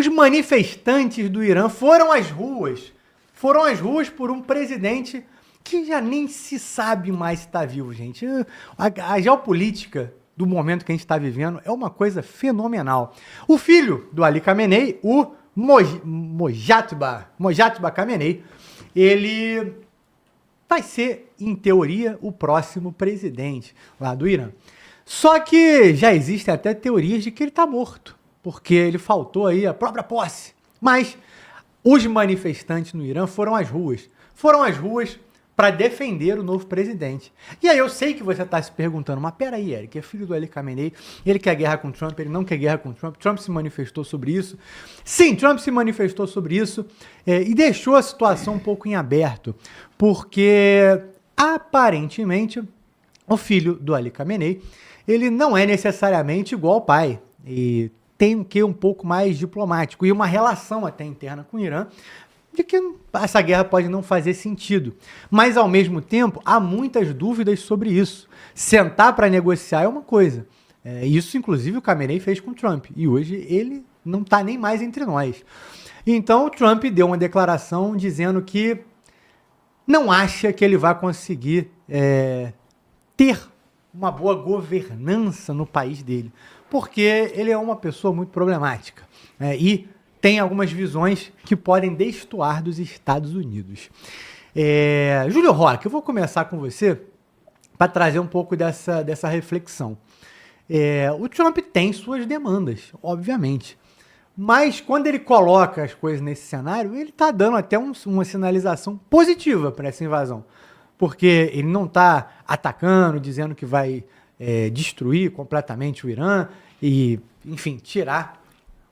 Os manifestantes do Irã foram às ruas por um presidente que já nem se sabe mais se está vivo, gente. A geopolítica do momento que a gente está vivendo é uma coisa fenomenal. O filho do Ali Khamenei, o Mojtaba Khamenei, ele vai ser, em teoria, o próximo presidente lá do Irã. Só que já existem até teorias de que ele está morto, porque ele faltou aí a própria posse. Mas os manifestantes no Irã foram às ruas para defender o novo presidente. E aí eu sei que você está se perguntando, mas peraí, Eric, é filho do Ali Khamenei, ele quer guerra com Trump, ele não quer guerra com Trump, Trump se manifestou sobre isso. Sim, Trump se manifestou sobre isso e deixou a situação um pouco em aberto, porque aparentemente o filho do Ali Khamenei, ele não é necessariamente igual ao pai, e tem um quê um pouco mais diplomático, e uma relação até interna com o Irã, de que essa guerra pode não fazer sentido. Mas, ao mesmo tempo, há muitas dúvidas sobre isso. Sentar para negociar é uma coisa. Isso, inclusive, o Khamenei fez com o Trump. E hoje ele não está nem mais entre nós. Então, o Trump deu uma declaração dizendo que não acha que ele vai conseguir ter uma boa governança no país dele. Porque ele é uma pessoa muito problemática. E tem algumas visões que podem destoar dos Estados Unidos. Júlio Roque, eu vou começar com você para trazer um pouco dessa reflexão. O Trump tem suas demandas, obviamente. Mas quando ele coloca as coisas nesse cenário, ele está dando até uma sinalização positiva para essa invasão. Porque ele não está atacando, dizendo que vai destruir completamente o Irã e, enfim, tirar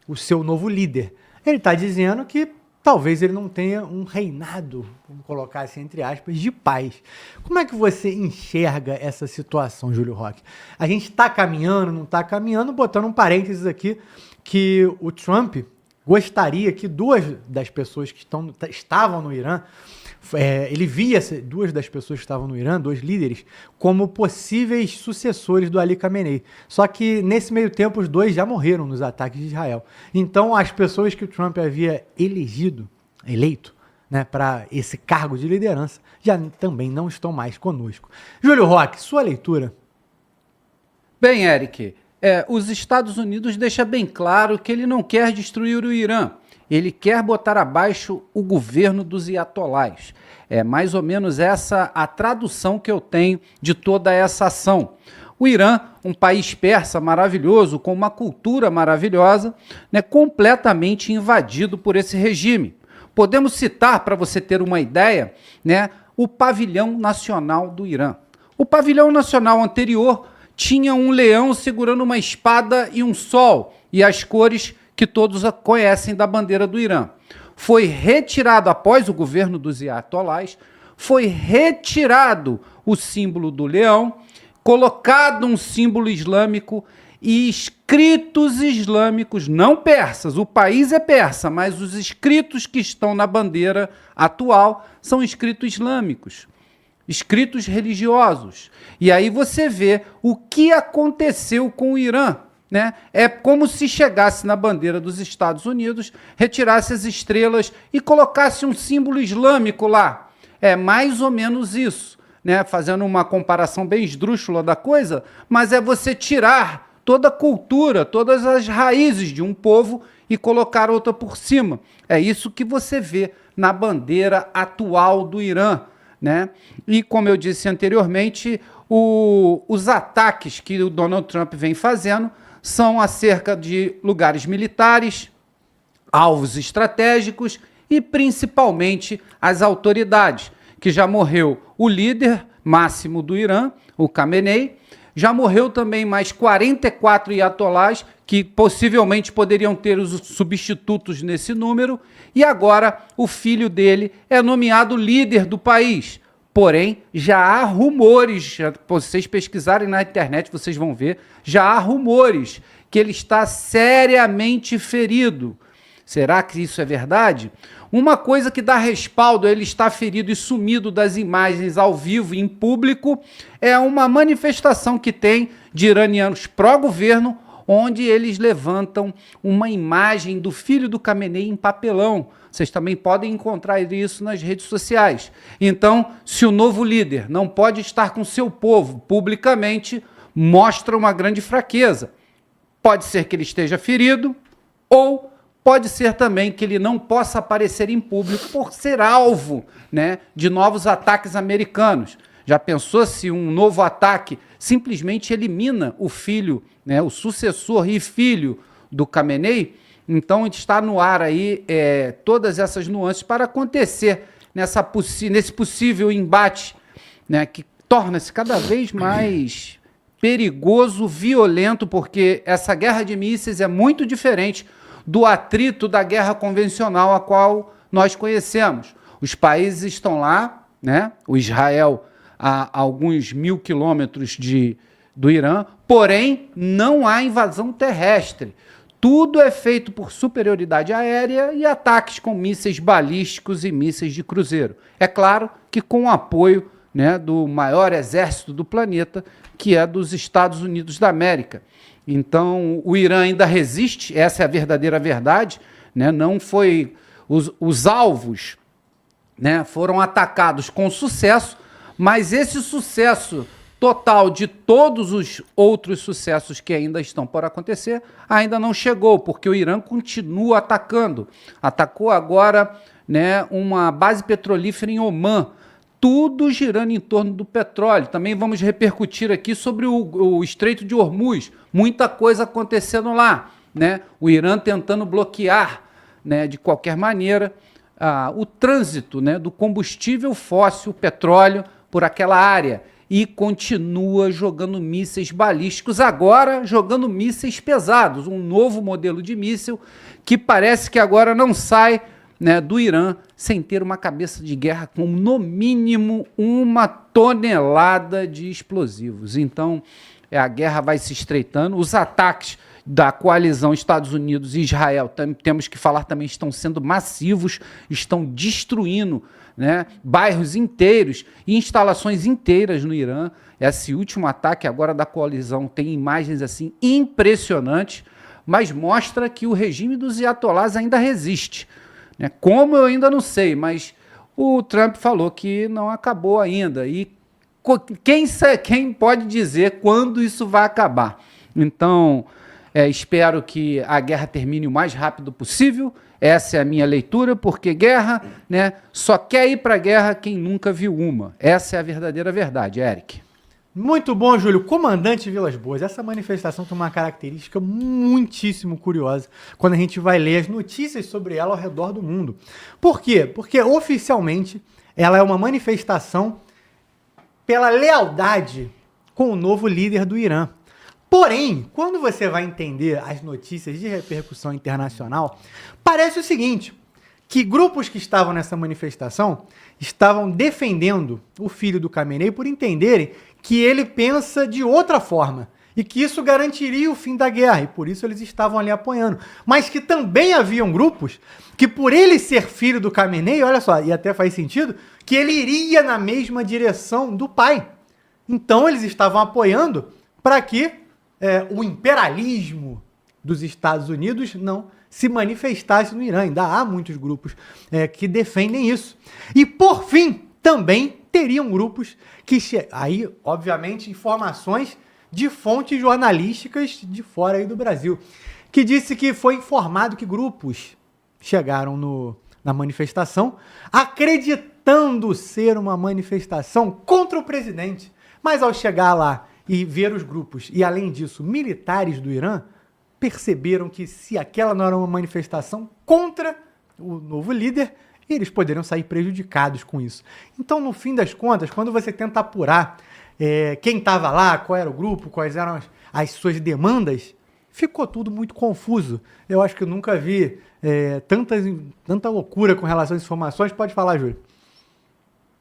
o seu novo líder. Ele está dizendo que talvez ele não tenha um reinado, vamos colocar assim entre aspas, de paz. Como é que você enxerga essa situação, Júlio Roque? A gente está caminhando, não está caminhando, botando um parênteses aqui, que o Trump gostaria que duas das pessoas que estavam no Irã, ele via duas das pessoas que estavam no Irã, dois líderes, como possíveis sucessores do Ali Khamenei. Só que, nesse meio tempo, os dois já morreram nos ataques de Israel. Então, as pessoas que o Trump havia eleito, né, para esse cargo de liderança, já também não estão mais conosco. Júlio Roque, sua leitura? Bem, Eric, os Estados Unidos deixam bem claro que ele não quer destruir o Irã. Ele quer botar abaixo o governo dos iatolás. É mais ou menos essa a tradução que eu tenho de toda essa ação. O Irã, um país persa maravilhoso, com uma cultura maravilhosa, né, completamente invadido por esse regime. Podemos citar, para você ter uma ideia, né, o pavilhão nacional do Irã. O pavilhão nacional anterior tinha um leão segurando uma espada e um sol, e as cores que todos conhecem da bandeira do Irã. Foi retirado, após o governo dos iatolás, foi retirado o símbolo do leão, colocado um símbolo islâmico e escritos islâmicos, não persas, o país é persa, mas os escritos que estão na bandeira atual são escritos islâmicos, escritos religiosos. E aí você vê o que aconteceu com o Irã. Né? É como se chegasse na bandeira dos Estados Unidos, retirasse as estrelas e colocasse um símbolo islâmico lá. É mais ou menos isso, né? Fazendo uma comparação bem esdrúxula da coisa, mas é você tirar toda a cultura, todas as raízes de um povo e colocar outra por cima. É isso que você vê na bandeira atual do Irã, né? E como eu disse anteriormente, os ataques que o Donald Trump vem fazendo são acerca de lugares militares, alvos estratégicos e principalmente as autoridades, que já morreu o líder máximo do Irã, o Khamenei, já morreu também mais 44 iatolás, que possivelmente poderiam ter os substitutos nesse número, e agora o filho dele é nomeado líder do país. Porém, já há rumores, vocês pesquisarem na internet, vocês vão ver, já há rumores que ele está seriamente ferido. Será que isso é verdade? Uma coisa que dá respaldo a ele estar ferido e sumido das imagens ao vivo e em público é uma manifestação que tem de iranianos pró-governo onde eles levantam uma imagem do filho do Khamenei em papelão. Vocês também podem encontrar isso nas redes sociais. Então, se o novo líder não pode estar com seu povo publicamente, mostra uma grande fraqueza. Pode ser que ele esteja ferido, ou pode ser também que ele não possa aparecer em público por ser alvo, né, de novos ataques americanos. Já pensou se um novo ataque simplesmente elimina o filho, né, o sucessor e filho do Khamenei? Então está no ar aí todas essas nuances para acontecer nesse possível embate, né, que torna-se cada vez mais perigoso, violento, porque essa guerra de mísseis é muito diferente do atrito da guerra convencional a qual nós conhecemos. Os países estão lá, né? O Israel a alguns 1.000 quilômetros do Irã, porém não há invasão terrestre. Tudo é feito por superioridade aérea e ataques com mísseis balísticos e mísseis de cruzeiro. É claro que com o apoio, né, do maior exército do planeta, que é dos Estados Unidos da América. Então, o Irã ainda resiste, essa é a verdadeira verdade, né? Não foi os alvos, né, foram atacados com sucesso, mas esse sucesso total de todos os outros sucessos que ainda estão por acontecer ainda não chegou, porque o Irã continua atacando. Atacou agora, né, uma base petrolífera em Omã, tudo girando em torno do petróleo. Também vamos repercutir aqui sobre o Estreito de Hormuz, muita coisa acontecendo lá, né? O Irã tentando bloquear, né, de qualquer maneira o trânsito, né, do combustível fóssil, petróleo, por aquela área, e continua jogando mísseis balísticos, agora jogando mísseis pesados, um novo modelo de míssil que parece que agora não sai, né, do Irã sem ter uma cabeça de guerra com, no mínimo, 1 tonelada de explosivos. Então, a guerra vai se estreitando, os ataques da coalizão Estados Unidos e Israel, temos que falar também, estão sendo massivos, estão destruindo, né, bairros inteiros e instalações inteiras no Irã. Esse último ataque agora da coalizão tem imagens assim impressionantes, mas mostra que o regime dos ayatolás ainda resiste, né? Como eu ainda não sei, mas o Trump falou que não acabou ainda. E quem pode dizer quando isso vai acabar? Então, espero que a guerra termine o mais rápido possível. Essa é a minha leitura, porque guerra, né, só quer ir para a guerra quem nunca viu uma. Essa é a verdadeira verdade, Eric. Muito bom, Júlio. Comandante Vilas Boas, essa manifestação tem uma característica muitíssimo curiosa quando a gente vai ler as notícias sobre ela ao redor do mundo. Por quê? Porque oficialmente ela é uma manifestação pela lealdade com o novo líder do Irã. Porém, quando você vai entender as notícias de repercussão internacional, parece o seguinte, que grupos que estavam nessa manifestação estavam defendendo o filho do Khamenei por entenderem que ele pensa de outra forma e que isso garantiria o fim da guerra, e por isso eles estavam ali apoiando. Mas que também haviam grupos que, por ele ser filho do Khamenei, olha só, e até faz sentido, que ele iria na mesma direção do pai. Então eles estavam apoiando para que o imperialismo dos Estados Unidos não se manifestasse no Irã. Ainda há muitos grupos que defendem isso. E, por fim, também teriam grupos que... Aí, obviamente, informações de fontes jornalísticas de fora aí do Brasil, que disse que foi informado que grupos chegaram na manifestação acreditando ser uma manifestação contra o presidente. Mas, ao chegar lá e ver os grupos, e além disso, militares do Irã, perceberam que se aquela não era uma manifestação contra o novo líder, eles poderiam sair prejudicados com isso. Então, no fim das contas, quando você tenta apurar quem estava lá, qual era o grupo, quais eram as suas demandas, ficou tudo muito confuso. Eu acho que eu nunca vi tanta loucura com relação às informações. Pode falar, Júlio.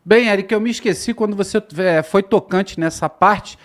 Bem, Eric, eu me esqueci quando você foi tocante nessa parte.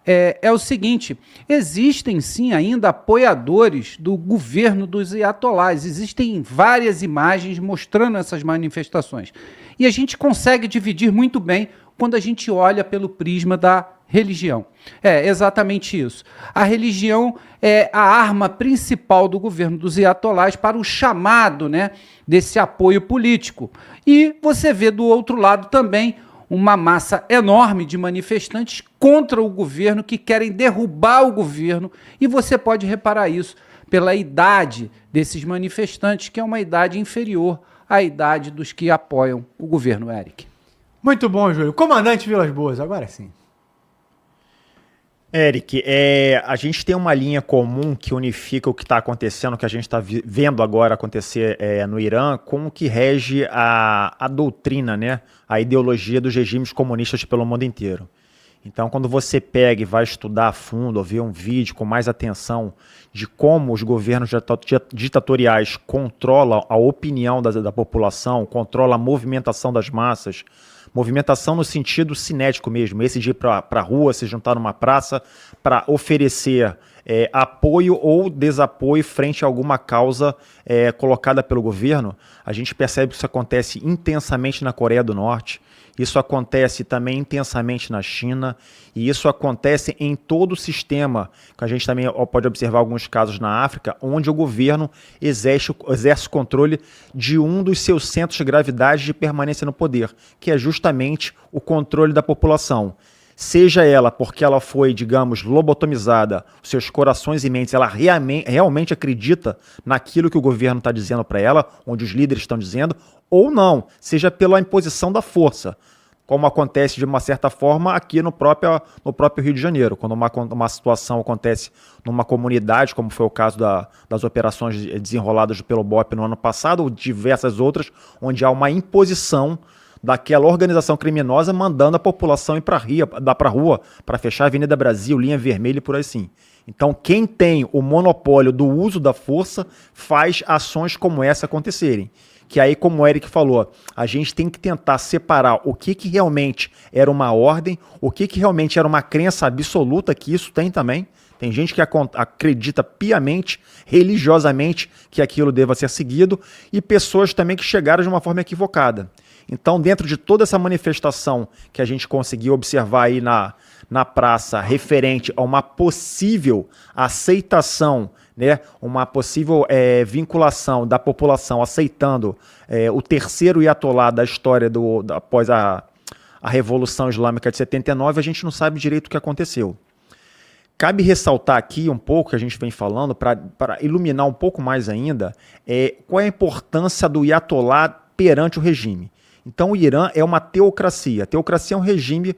É o seguinte, existem sim ainda apoiadores do governo dos ayatolás, existem várias imagens mostrando essas manifestações. E a gente consegue dividir muito bem quando a gente olha pelo prisma da religião. É exatamente isso. A religião é a arma principal do governo dos ayatollahs para o chamado, né, desse apoio político. E você vê do outro lado também uma massa enorme de manifestantes contra o governo, que querem derrubar o governo, e você pode reparar isso pela idade desses manifestantes, que é uma idade inferior à idade dos que apoiam o governo, Eric. Muito bom, Júlio. Comandante Vilas Boas, agora sim. Eric, a gente tem uma linha comum que unifica o que está acontecendo, o que a gente está vendo agora acontecer no Irã, com o que rege a doutrina, né, a ideologia dos regimes comunistas pelo mundo inteiro. Então, quando você pega e vai estudar a fundo, ou ver um vídeo com mais atenção de como os governos ditatoriais controlam a opinião da população, controlam a movimentação das massas, movimentação no sentido cinético mesmo, esse de ir para a rua, se juntar numa praça para oferecer apoio ou desapoio frente a alguma causa colocada pelo governo. A gente percebe que isso acontece intensamente na Coreia do Norte, isso acontece também intensamente na China, e isso acontece em todo o sistema, que a gente também pode observar alguns casos na África, onde o governo exerce o controle de um dos seus centros de gravidade de permanência no poder, que é justamente o controle da população. Seja ela porque ela foi, digamos, lobotomizada, seus corações e mentes, ela realmente acredita naquilo que o governo está dizendo para ela, onde os líderes estão dizendo, ou não, seja pela imposição da força, como acontece de uma certa forma aqui no próprio Rio de Janeiro, quando uma situação acontece numa comunidade, como foi o caso das operações desenroladas pelo BOP no ano passado, ou diversas outras, onde há uma imposição daquela organização criminosa mandando a população ir para a rua, para fechar a Avenida Brasil, linha vermelha e por aí assim. Então, quem tem o monopólio do uso da força faz ações como essa acontecerem. Que aí, como o Eric falou, a gente tem que tentar separar o que realmente era uma ordem, o que realmente era uma crença absoluta, que isso tem também. Tem gente que acredita piamente, religiosamente, que aquilo deva ser seguido, e pessoas também que chegaram de uma forma equivocada. Então, dentro de toda essa manifestação que a gente conseguiu observar aí na praça, referente a uma possível aceitação, né, uma possível vinculação da população aceitando o terceiro Ayatollah da história após a Revolução Islâmica de 79, a gente não sabe direito o que aconteceu. Cabe ressaltar aqui um pouco, que a gente vem falando, para iluminar um pouco mais ainda, qual é a importância do Ayatollah perante o regime. Então, o Irã é uma teocracia. A teocracia é um regime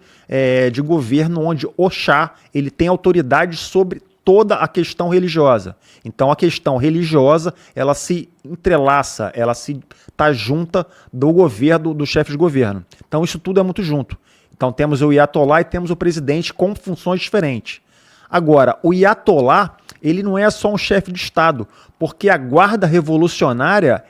de governo onde o Shah ele tem autoridade sobre toda a questão religiosa. Então, a questão religiosa, ela se entrelaça, ela está junta do governo, do chefe de governo. Então, isso tudo é muito junto. Então, temos o Ayatollah e temos o presidente com funções diferentes. Agora, o Ayatollah, ele não é só um chefe de Estado, porque a guarda revolucionária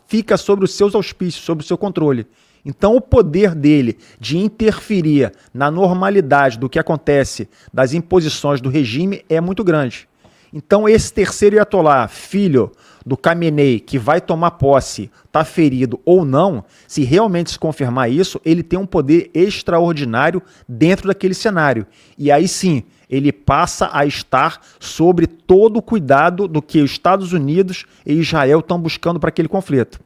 fica sobre os seus auspícios, sobre o seu controle. Então, o poder dele de interferir na normalidade do que acontece, das imposições do regime, é muito grande. Então, esse terceiro Ayatollah, filho do Khamenei, que vai tomar posse, está ferido ou não, se realmente se confirmar isso, ele tem um poder extraordinário dentro daquele cenário. E aí sim, ele passa a estar sobre todo o cuidado do que os Estados Unidos e Israel estão buscando para aquele conflito.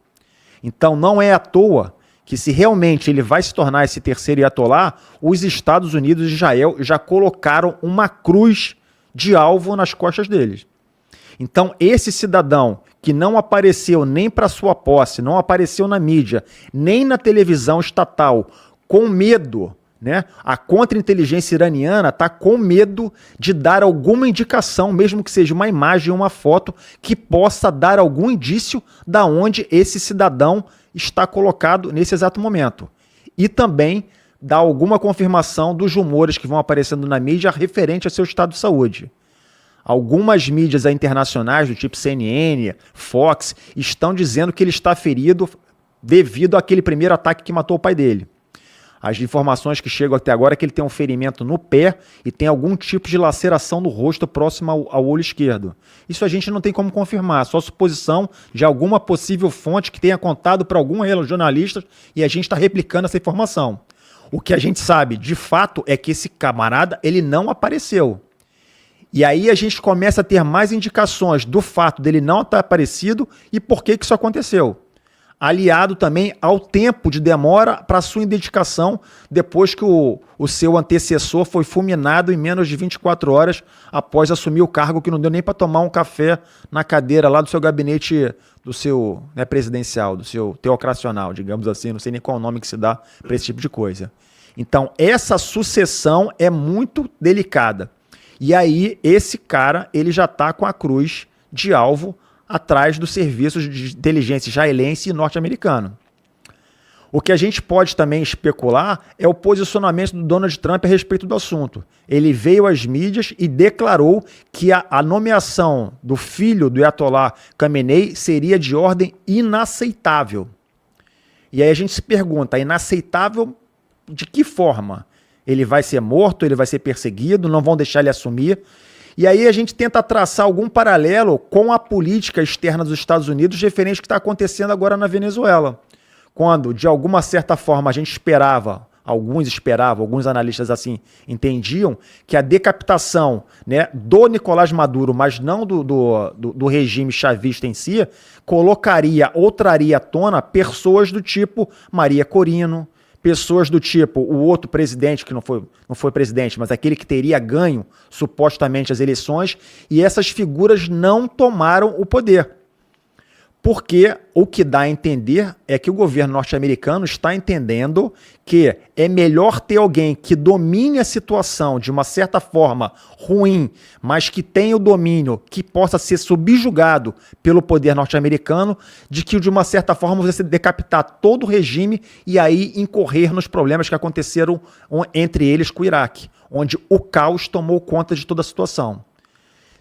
Então, não é à toa que, se realmente ele vai se tornar esse terceiro Ayatollah, os Estados Unidos e Israel já colocaram uma cruz de alvo nas costas deles. Então, esse cidadão que não apareceu nem para sua posse, não apareceu na mídia, nem na televisão estatal, com medo, né? A contra-inteligência iraniana está com medo de dar alguma indicação, mesmo que seja uma imagem ou uma foto, que possa dar algum indício da onde esse cidadão está colocado nesse exato momento. E também dar alguma confirmação dos rumores que vão aparecendo na mídia referente ao seu estado de saúde. Algumas mídias internacionais, do tipo CNN, Fox, estão dizendo que ele está ferido devido àquele primeiro ataque que matou o pai dele. As informações que chegam até agora é que ele tem um ferimento no pé e tem algum tipo de laceração no rosto próximo ao olho esquerdo. Isso a gente não tem como confirmar, só suposição de alguma possível fonte que tenha contado para algum jornalista, e a gente está replicando essa informação. O que a gente sabe, de fato, é que esse camarada, ele não apareceu. E aí a gente começa a ter mais indicações do fato dele não estar aparecido e por que isso aconteceu. Aliado também ao tempo de demora para sua identificação depois que o seu antecessor foi fulminado em menos de 24 horas após assumir o cargo, que não deu nem para tomar um café na cadeira lá do seu gabinete, do seu presidencial, do seu teocracional, digamos assim, não sei nem qual o nome que se dá para esse tipo de coisa. Então, essa sucessão é muito delicada. E aí, esse cara, ele já está com a cruz de alvo atrás dos serviços de inteligência israelense e norte-americano. O que a gente pode também especular é o posicionamento do Donald Trump a respeito do assunto. Ele veio às mídias e declarou que a nomeação do filho do Ayatollah Khamenei seria de ordem inaceitável. E aí a gente se pergunta, inaceitável de que forma? Ele vai ser morto, ele vai ser perseguido, não vão deixar ele assumir? E aí a gente tenta traçar algum paralelo com a política externa dos Estados Unidos referente ao que está acontecendo agora na Venezuela. Quando, de alguma certa forma, a gente esperava, alguns analistas assim entendiam, que a decapitação, né, do Nicolás Maduro, mas não do regime chavista em si, colocaria ou traria à tona pessoas do tipo Maria Corino, pessoas do tipo o outro presidente, que não foi presidente, mas aquele que teria ganho supostamente as eleições, e essas figuras não tomaram o poder. Porque o que dá a entender é que o governo norte-americano está entendendo que é melhor ter alguém que domine a situação de uma certa forma ruim, mas que tenha o domínio, que possa ser subjugado pelo poder norte-americano, de que de uma certa forma você decapitar todo o regime e aí incorrer nos problemas que aconteceram entre eles com o Iraque, onde o caos tomou conta de toda a situação.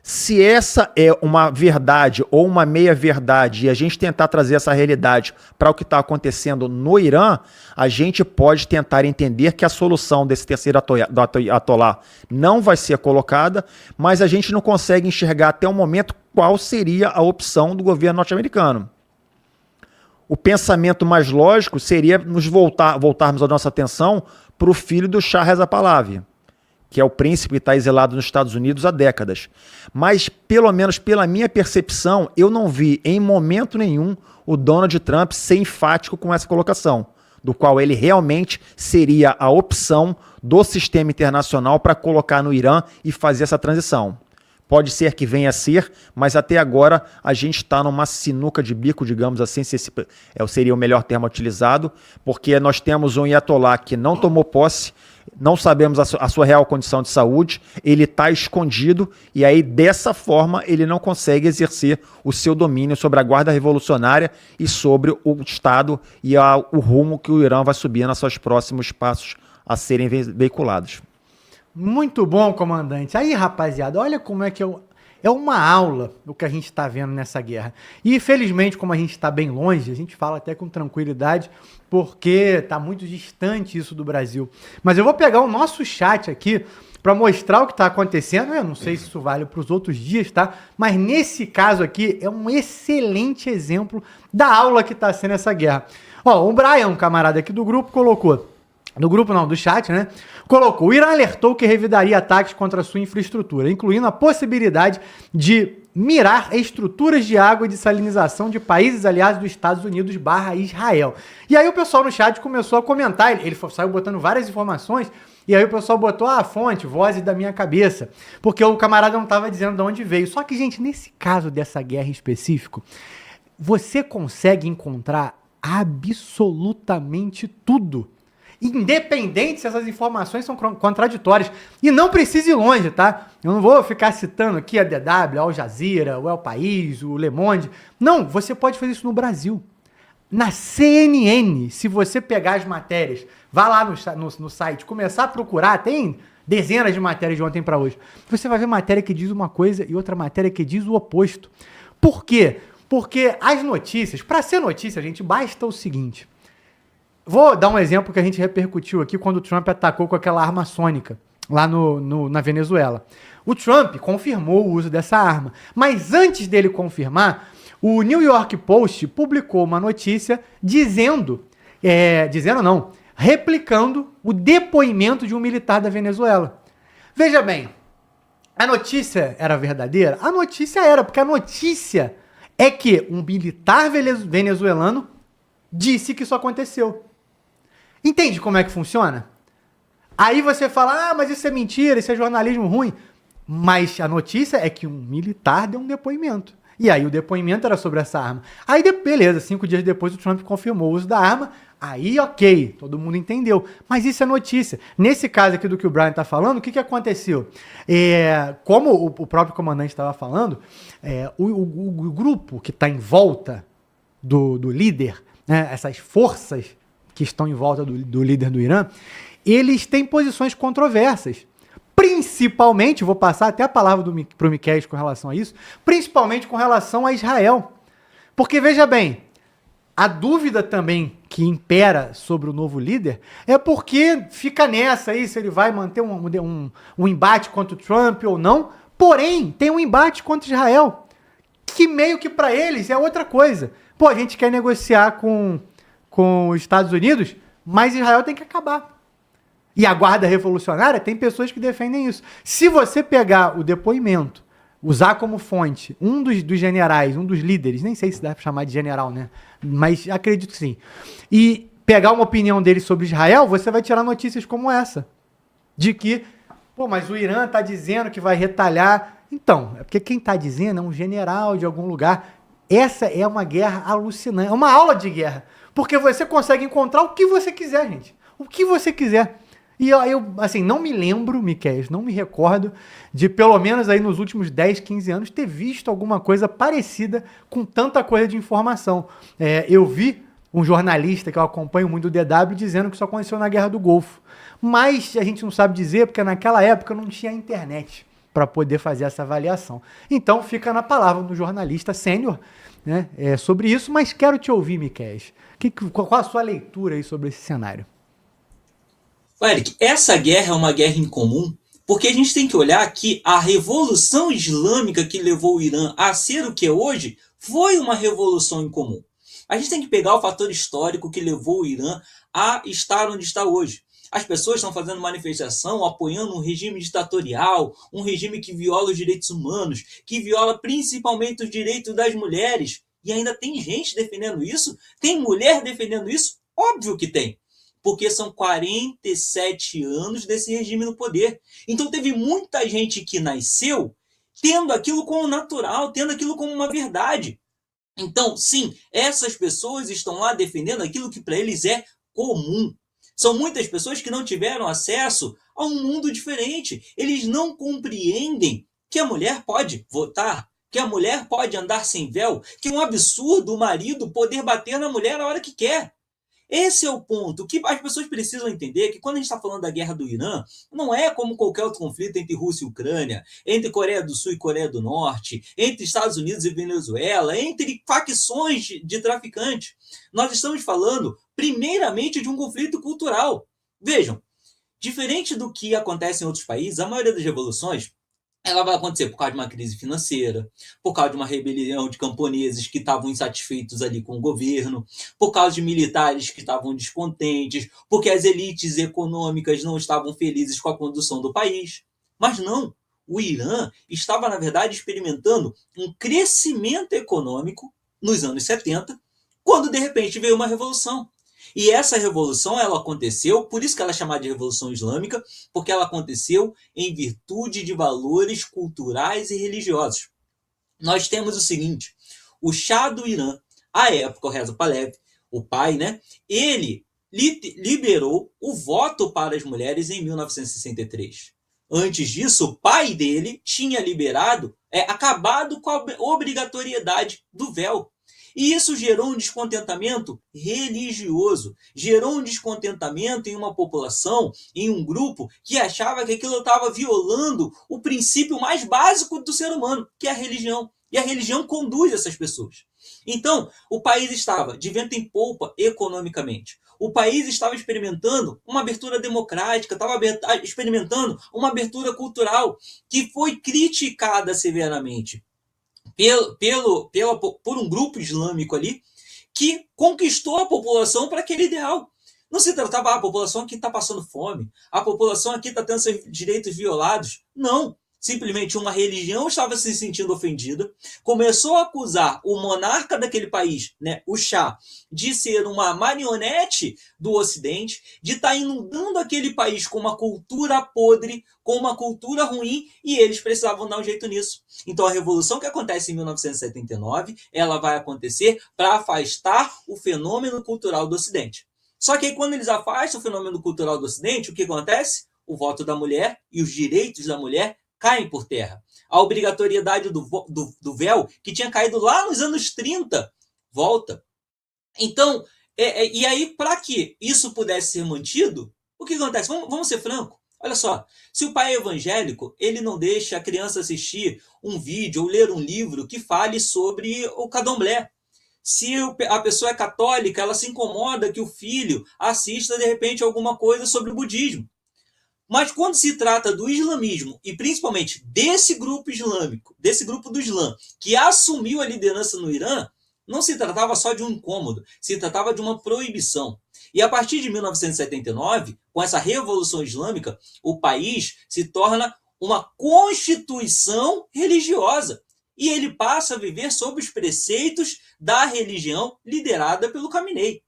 Se essa é uma verdade ou uma meia-verdade e a gente tentar trazer essa realidade para o que está acontecendo no Irã, a gente pode tentar entender que a solução desse terceiro Ayatollah não vai ser colocada, mas a gente não consegue enxergar até o momento qual seria a opção do governo norte-americano. O pensamento mais lógico seria nos voltarmos a nossa atenção para o filho do Shah Reza Pahlavi, que é o príncipe que está exilado nos Estados Unidos há décadas. Mas, pelo menos pela minha percepção, eu não vi em momento nenhum o Donald Trump ser enfático com essa colocação, do qual ele realmente seria a opção do sistema internacional para colocar no Irã e fazer essa transição. Pode ser que venha a ser, mas até agora a gente está numa sinuca de bico, digamos assim, se esse seria o melhor termo utilizado, porque nós temos um Ayatollah que não tomou posse, não sabemos a sua real condição de saúde, ele está escondido e aí dessa forma ele não consegue exercer o seu domínio sobre a guarda revolucionária e sobre o Estado e o rumo que o Irã vai subir nos seus próximos passos a serem veiculados. Muito bom, comandante. Aí, rapaziada, olha como é que é uma aula o que a gente está vendo nessa guerra. E, infelizmente, como a gente está bem longe, a gente fala até com tranquilidade, porque está muito distante isso do Brasil. Mas eu vou pegar o nosso chat aqui para mostrar o que está acontecendo. Eu não sei se isso vale para os outros dias, tá? Mas nesse caso aqui é um excelente exemplo da aula que está sendo essa guerra. Ó, o Brian, um camarada aqui do grupo, colocou... Do grupo não, do chat, né? Colocou, o Irã alertou que revidaria ataques contra sua infraestrutura, incluindo a possibilidade de mirar estruturas de água e de salinização de países aliados dos Estados Unidos / Israel. E aí o pessoal no chat começou a comentar, ele saiu botando várias informações, e aí o pessoal botou a fonte, vozes da minha cabeça, porque o camarada não estava dizendo de onde veio. Só que, gente, nesse caso dessa guerra em específico, você consegue encontrar absolutamente tudo, independente se essas informações são contraditórias. E não precisa ir longe, tá? Eu não vou ficar citando aqui a DW, a Al Jazeera, o El País, o Le Monde. Não, você pode fazer isso no Brasil. Na CNN, se você pegar as matérias, vá lá no site, começar a procurar, tem dezenas de matérias de ontem para hoje. Você vai ver matéria que diz uma coisa e outra matéria que diz o oposto. Por quê? Porque as notícias, para ser notícia, gente, basta o seguinte... Vou dar um exemplo que a gente repercutiu aqui quando o Trump atacou com aquela arma sônica lá na Venezuela. O Trump confirmou o uso dessa arma, mas antes dele confirmar, o New York Post publicou uma notícia replicando o depoimento de um militar da Venezuela. Veja bem, a notícia era verdadeira? A notícia era, porque a notícia é que um militar venezuelano disse que isso aconteceu. Entende como é que funciona? Aí você fala, mas isso é mentira, isso é jornalismo ruim. Mas a notícia é que um militar deu um depoimento. E aí o depoimento era sobre essa arma. Aí, beleza, 5 dias depois o Trump confirmou o uso da arma. Aí, ok, todo mundo entendeu. Mas isso é notícia. Nesse caso aqui do que o Brian está falando, o que aconteceu? Como o próprio comandante estava falando, o grupo que está em volta do líder, né, essas forças que estão em volta do líder do Irã, eles têm posições controversas. Principalmente, vou passar até a palavra para o Miquel com relação a isso, principalmente com relação a Israel. Porque, veja bem, a dúvida também que impera sobre o novo líder é porque fica nessa aí, se ele vai manter um embate contra o Trump ou não. Porém, tem um embate contra Israel, que meio que para eles é outra coisa. Pô, a gente quer negociar com os Estados Unidos, mas Israel tem que acabar. E a guarda revolucionária tem pessoas que defendem isso. Se você pegar o depoimento, usar como fonte um dos generais, um dos líderes, nem sei se dá pra chamar de general, né? Mas acredito que sim. E pegar uma opinião dele sobre Israel, você vai tirar notícias como essa. De que, mas o Irã tá dizendo que vai retalhar. Então, é porque quem tá dizendo é um general de algum lugar. Essa é uma guerra alucinante, é uma aula de guerra. Porque você consegue encontrar o que você quiser, gente. O que você quiser. E eu, assim, não me lembro, Miquel, não me recordo de, pelo menos aí nos últimos 10, 15 anos, ter visto alguma coisa parecida com tanta coisa de informação. Eu vi um jornalista que eu acompanho muito do DW dizendo que isso aconteceu na Guerra do Golfo. Mas a gente não sabe dizer, porque naquela época não tinha internet para poder fazer essa avaliação. Então fica na palavra do jornalista sênior, né, sobre isso, mas quero te ouvir, Miquel. Qual a sua leitura aí sobre esse cenário? Eric, essa guerra é uma guerra incomum, porque a gente tem que olhar que a revolução islâmica que levou o Irã a ser o que é hoje foi uma revolução incomum. A gente tem que pegar o fator histórico que levou o Irã a estar onde está hoje. As pessoas estão fazendo manifestação apoiando um regime ditatorial, um regime que viola os direitos humanos, que viola principalmente os direitos das mulheres. E ainda tem gente defendendo isso? Tem mulher defendendo isso? Óbvio que tem. Porque são 47 anos desse regime no poder. Então teve muita gente que nasceu tendo aquilo como natural, tendo aquilo como uma verdade. Então, sim, essas pessoas estão lá defendendo aquilo que para eles é comum. São muitas pessoas que não tiveram acesso a um mundo diferente. Eles não compreendem que a mulher pode votar, que a mulher pode andar sem véu, que é um absurdo o marido poder bater na mulher a hora que quer. Esse é o ponto. O que as pessoas precisam entender é que quando a gente está falando da guerra do Irã, não é como qualquer outro conflito entre Rússia e Ucrânia, entre Coreia do Sul e Coreia do Norte, entre Estados Unidos e Venezuela, entre facções de traficantes. Nós estamos falando, primeiramente, de um conflito cultural. Vejam, diferente do que acontece em outros países, a maioria das revoluções ela vai acontecer por causa de uma crise financeira, por causa de uma rebelião de camponeses que estavam insatisfeitos ali com o governo, por causa de militares que estavam descontentes, porque as elites econômicas não estavam felizes com a condução do país. Mas não, o Irã estava, na verdade, experimentando um crescimento econômico nos anos 70, quando, de repente, veio uma revolução. E essa revolução, ela aconteceu, por isso que ela é chamada de Revolução Islâmica, porque ela aconteceu em virtude de valores culturais e religiosos. Nós temos o seguinte, o Shah do Irã, à época, o Reza Pahlavi, o pai, né, ele liberou o voto para as mulheres em 1963. Antes disso, o pai dele tinha acabado com a obrigatoriedade do véu. E isso gerou um descontentamento religioso, gerou um descontentamento em uma população, em um grupo que achava que aquilo estava violando o princípio mais básico do ser humano, que é a religião. E a religião conduz essas pessoas. Então, o país estava de vento em polpa economicamente. O país estava experimentando uma abertura democrática, estava experimentando uma abertura cultural que foi criticada severamente por um grupo islâmico ali que conquistou a população para aquele ideal. Não se tratava, a população aqui está passando fome, a população aqui está tendo seus direitos violados. Não. Simplesmente uma religião estava se sentindo ofendida, começou a acusar o monarca daquele país, né, o Shah, de ser uma marionete do Ocidente, de estar inundando aquele país com uma cultura podre, com uma cultura ruim, e eles precisavam dar um jeito nisso. Então a revolução que acontece em 1979, ela vai acontecer para afastar o fenômeno cultural do Ocidente. Só que aí, quando eles afastam o fenômeno cultural do Ocidente, o que acontece? O voto da mulher e os direitos da mulher caem por terra. A obrigatoriedade do véu, que tinha caído lá nos anos 30, volta. Então, e aí, para que isso pudesse ser mantido, o que acontece? Vamos ser francos. Olha só, se o pai é evangélico, ele não deixa a criança assistir um vídeo ou ler um livro que fale sobre o candomblé. Se a pessoa é católica, ela se incomoda que o filho assista, de repente, alguma coisa sobre o budismo. Mas quando se trata do islamismo, e principalmente desse grupo islâmico, desse grupo do Islã, que assumiu a liderança no Irã, não se tratava só de um incômodo, se tratava de uma proibição. E a partir de 1979, com essa revolução islâmica, o país se torna uma constituição religiosa. E ele passa a viver sob os preceitos da religião liderada pelo Khamenei.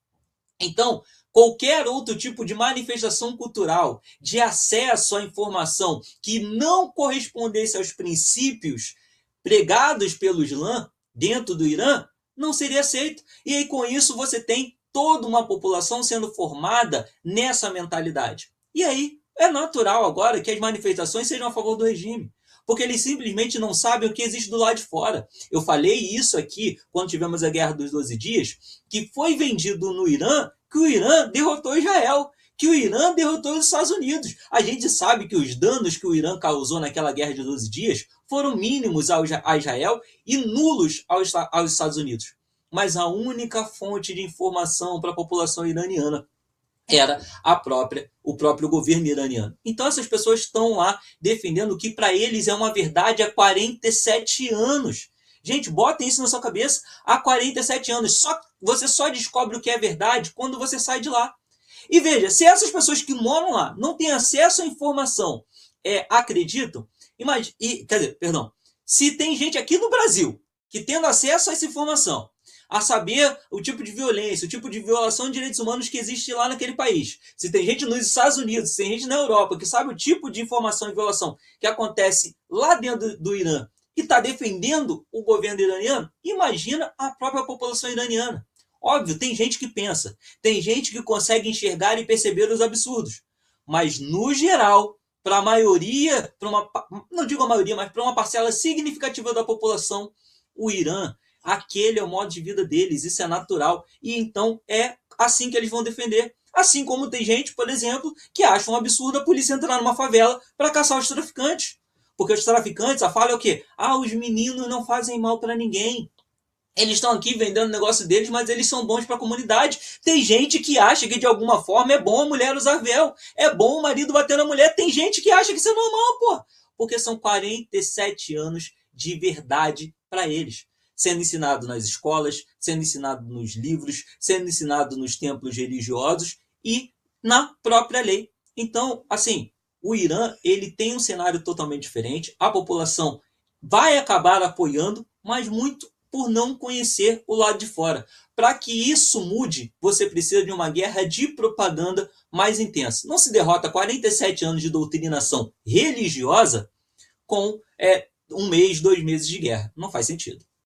Então, qualquer outro tipo de manifestação cultural, de acesso à informação que não correspondesse aos princípios pregados pelo Islã dentro do Irã, não seria aceito. E aí, com isso, você tem toda uma população sendo formada nessa mentalidade. E aí, é natural agora que as manifestações sejam a favor do regime, porque eles simplesmente não sabem o que existe do lado de fora. Eu falei isso aqui quando tivemos a Guerra dos 12 Dias, que foi vendido no Irã que o Irã derrotou Israel, que o Irã derrotou os Estados Unidos. A gente sabe que os danos que o Irã causou naquela Guerra de 12 Dias foram mínimos a Israel e nulos aos Estados Unidos. Mas a única fonte de informação para a população iraniana era o próprio governo iraniano. Então essas pessoas estão lá defendendo o que para eles é uma verdade há 47 anos. Gente, botem isso na sua cabeça. Há 47 anos. Você só descobre o que é verdade quando você sai de lá. E veja, se essas pessoas que moram lá não têm acesso à informação, acreditam, se tem gente aqui no Brasil que tendo acesso a essa informação, a saber o tipo de violência, o tipo de violação de direitos humanos que existe lá naquele país. Se tem gente nos Estados Unidos, se tem gente na Europa que sabe o tipo de informação e violação que acontece lá dentro do Irã e está defendendo o governo iraniano, imagina a própria população iraniana. Óbvio, tem gente que pensa, tem gente que consegue enxergar e perceber os absurdos. Mas, no geral, para a maioria, não digo a maioria, mas para uma parcela significativa da população, o Irã, aquele é o modo de vida deles, isso é natural. E então é assim que eles vão defender. Assim como tem gente, por exemplo, que acha um absurdo a polícia entrar numa favela para caçar os traficantes. Porque os traficantes, a fala é o quê? Os meninos não fazem mal para ninguém. Eles estão aqui vendendo o negócio deles, mas eles são bons para a comunidade. Tem gente que acha que de alguma forma é bom a mulher usar véu. É bom o marido bater na mulher. Tem gente que acha que isso é normal, pô. Porque são 47 anos de verdade para eles. Sendo ensinado nas escolas, sendo ensinado nos livros, sendo ensinado nos templos religiosos e na própria lei. Então, assim, o Irã, ele tem um cenário totalmente diferente. A população vai acabar apoiando, mas muito por não conhecer o lado de fora. Para que isso mude, você precisa de uma guerra de propaganda mais intensa. Não se derrota 47 anos de doutrinação religiosa com 1 mês, 2 meses de guerra. Não faz sentido.